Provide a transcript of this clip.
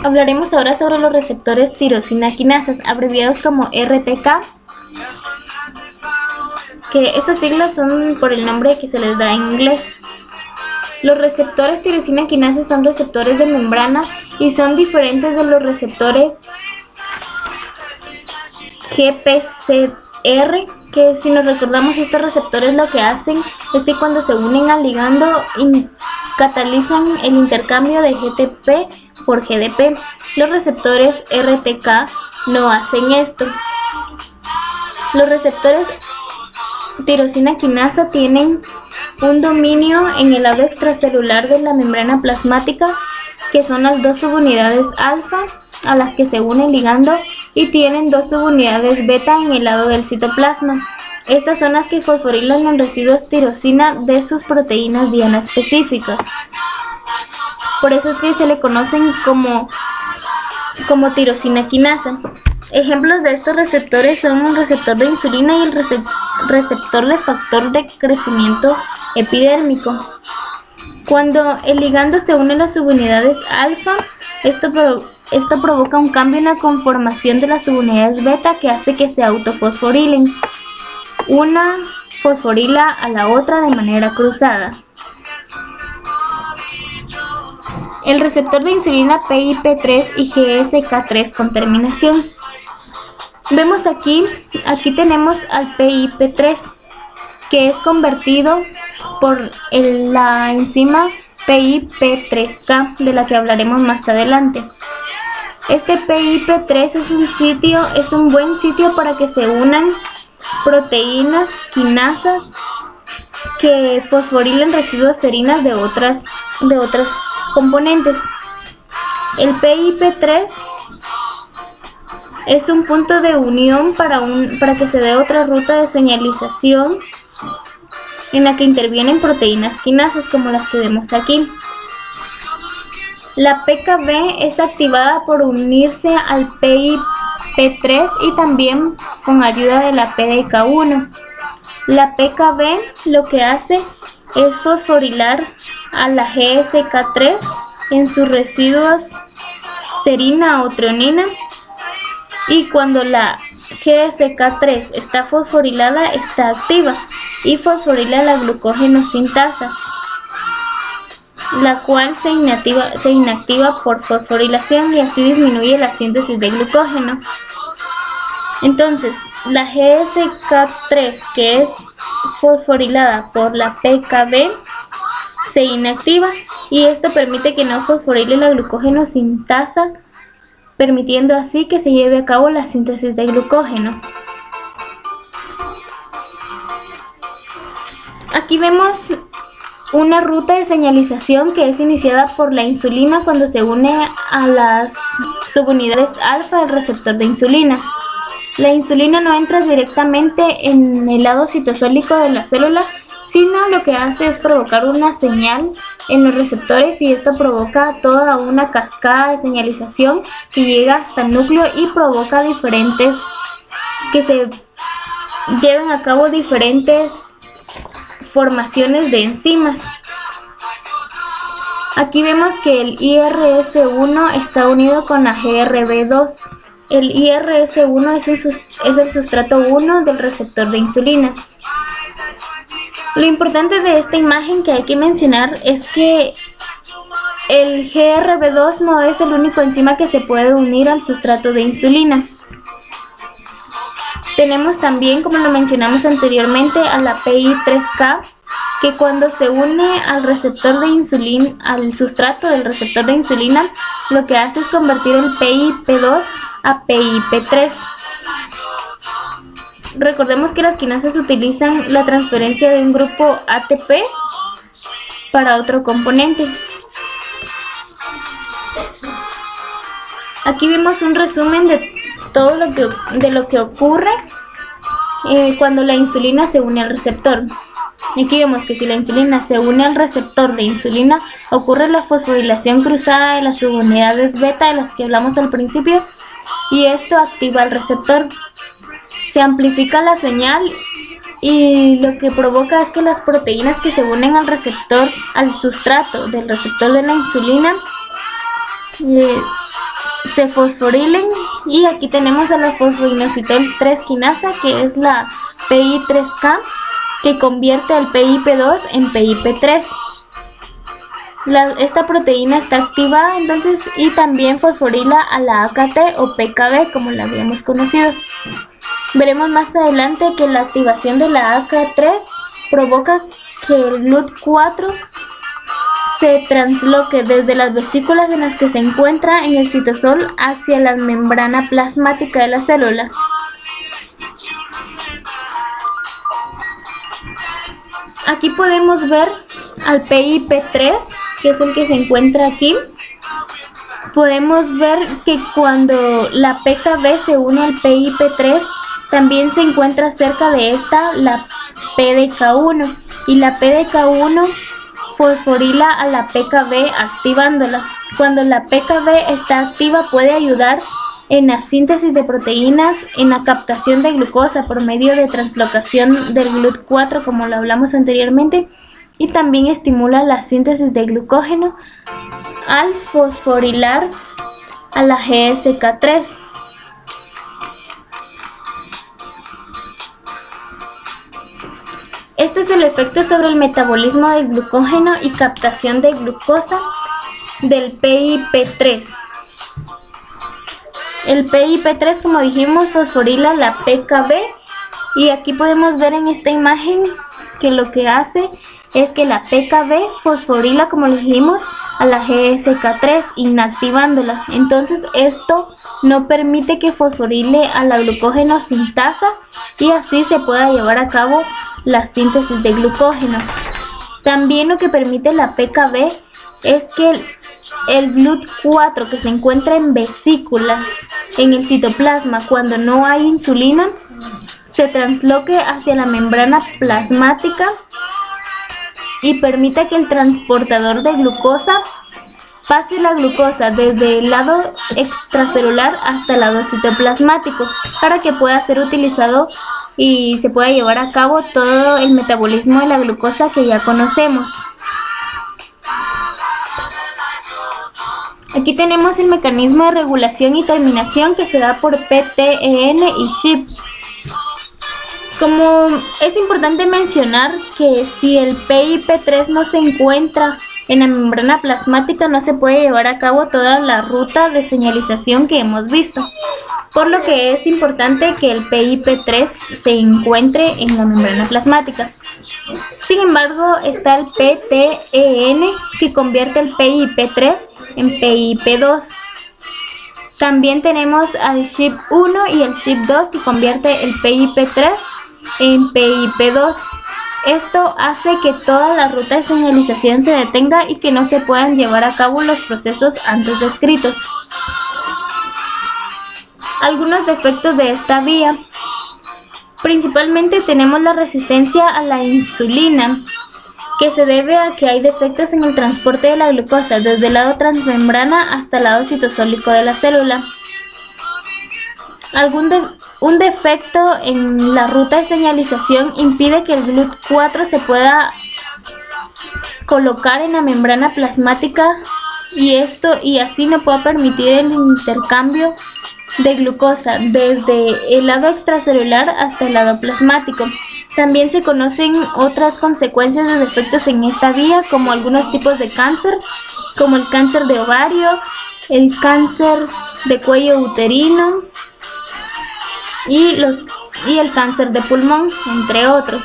Hablaremos ahora sobre los receptores tirosina quinasas, abreviados como RTK, que estas siglas son por el nombre que se les da en inglés. Los receptores tirosina quinasas son receptores de membrana y son diferentes de los receptores GPCR, que si nos recordamos, estos receptores lo que hacen es que cuando se unen al ligando catalizan el intercambio de GTP por GDP. Los receptores RTK no hacen esto. Los receptores tirosina quinasa tienen un dominio en el lado extracelular de la membrana plasmática, que son las dos subunidades alfa a las que se une el ligando, y tienen dos subunidades beta en el lado del citoplasma. Estas son las que fosforilan los residuos tirosina de sus proteínas diana específicas. Por eso es que se le conocen como tirosina quinasa. Ejemplos de estos receptores son el receptor de insulina y el receptor de factor de crecimiento epidérmico. Cuando el ligando se une a las subunidades alfa, esto provoca un cambio en la conformación de las subunidades beta que hace que se autofosforilen. Una fosforila a la otra de manera cruzada. El receptor de insulina PIP3 y GSK3 con terminación. Vemos aquí tenemos al PIP3, que es convertido por la enzima PIP3K, de la que hablaremos más adelante. Este PIP3 es un buen sitio para que se unan proteínas quinasas que fosforilan residuos serinas de otras componentes. El PIP3 es un punto de unión para que se dé otra ruta de señalización en la que intervienen proteínas quinasas como las que vemos aquí. La PKB es activada por unirse al PIP3 y también con ayuda de la PDK1. La PKB lo que hace es fosforilar a la GSK3 en sus residuos serina o treonina, y cuando la GSK3 está fosforilada está activa y fosforila la glucógeno sintasa, la cual se inactiva por fosforilación y así disminuye la síntesis de glucógeno. Entonces, la GSK3, que es fosforilada por la PKB, se inactiva y esto permite que no fosforile la glucógeno sintasa, permitiendo así que se lleve a cabo la síntesis de glucógeno. Aquí vemos una ruta de señalización que es iniciada por la insulina cuando se une a las subunidades alfa del receptor de insulina. La insulina no entra directamente en el lado citosólico de la célula, sino lo que hace es provocar una señal en los receptores, y esto provoca toda una cascada de señalización que llega hasta el núcleo y provoca que se lleven a cabo diferentes formaciones de enzimas. Aquí vemos que el IRS1 está unido con la GRB2. El IRS1 es el sustrato 1 del receptor de insulina. Lo importante de esta imagen que hay que mencionar es que el GRB2 no es el único enzima que se puede unir al sustrato de insulina. Tenemos también, como lo mencionamos anteriormente, a la PI3K, que cuando se une al receptor de insulina, al sustrato del receptor de insulina, lo que hace es convertir el PIP2 a PIP3. Recordemos que las quinasas utilizan la transferencia de un grupo ATP para otro componente. Aquí vemos un resumen de todo lo que ocurre cuando la insulina se une al receptor. Aquí vemos que si la insulina se une al receptor de insulina, ocurre la fosforilación cruzada de las subunidades beta de las que hablamos al principio, y esto activa el receptor. Se amplifica la señal y lo que provoca es que las proteínas que se unen al receptor, al sustrato del receptor de la insulina, se fosforilen, y aquí tenemos a la fosfoinositol 3 quinasa, que es la PI3K, que convierte el PIP2 en PIP3. Esta proteína está activada entonces y también fosforila a la AKT o PKB, como la habíamos conocido. Veremos más adelante que la activación de la AK3 provoca que el GLUT4 se transloque desde las vesículas en las que se encuentra en el citosol hacia la membrana plasmática de la célula. Aquí podemos ver al PIP3, que es el que se encuentra aquí. Podemos ver que cuando la PKB se une al PIP3, también se encuentra cerca de esta la PDK1, y la PDK1 fosforila a la PKB activándola. Cuando la PKB está activa puede ayudar en la síntesis de proteínas, en la captación de glucosa por medio de translocación del GLUT4, como lo hablamos anteriormente, y también estimula la síntesis de glucógeno al fosforilar a la GSK3. Este es el efecto sobre el metabolismo del glucógeno y captación de glucosa del PIP3. El PIP3, como dijimos, fosforila la PKB, y aquí podemos ver en esta imagen que lo que hace es que la PKB fosforila, como dijimos, a la GSK3, inactivándola. Entonces esto no permite que fosforile a la glucógeno sintasa y así se pueda llevar a cabo la síntesis de glucógeno. También lo que permite la PKB es que el GLUT4 que se encuentra en vesículas en el citoplasma cuando no hay insulina se transloque hacia la membrana plasmática y permita que el transportador de glucosa pase la glucosa desde el lado extracelular hasta el lado citoplasmático para que pueda ser utilizado y se pueda llevar a cabo todo el metabolismo de la glucosa que ya conocemos. Aquí tenemos el mecanismo de regulación y terminación que se da por PTEN y SHIP. Como es importante mencionar que si el PIP3 no se encuentra en la membrana plasmática, no se puede llevar a cabo toda la ruta de señalización que hemos visto, por lo que es importante que el PIP3 se encuentre en la membrana plasmática. Sin embargo, está el PTEN que convierte el PIP3 en PIP2. También tenemos al SHIP1 y el SHIP2 que convierte el PIP3 en PIP2. Esto hace que toda la ruta de señalización se detenga y que no se puedan llevar a cabo los procesos antes descritos. Algunos defectos de esta vía. Principalmente tenemos la resistencia a la insulina, que se debe a que hay defectos en el transporte de la glucosa desde el lado transmembrana hasta el lado citosólico de la célula. Un defecto en la ruta de señalización impide que el GLUT4 se pueda colocar en la membrana plasmática y así no pueda permitir el intercambio de glucosa desde el lado extracelular hasta el lado plasmático. También se conocen otras consecuencias de defectos en esta vía, como algunos tipos de cáncer, como el cáncer de ovario, el cáncer de cuello uterino y el cáncer de pulmón, entre otros.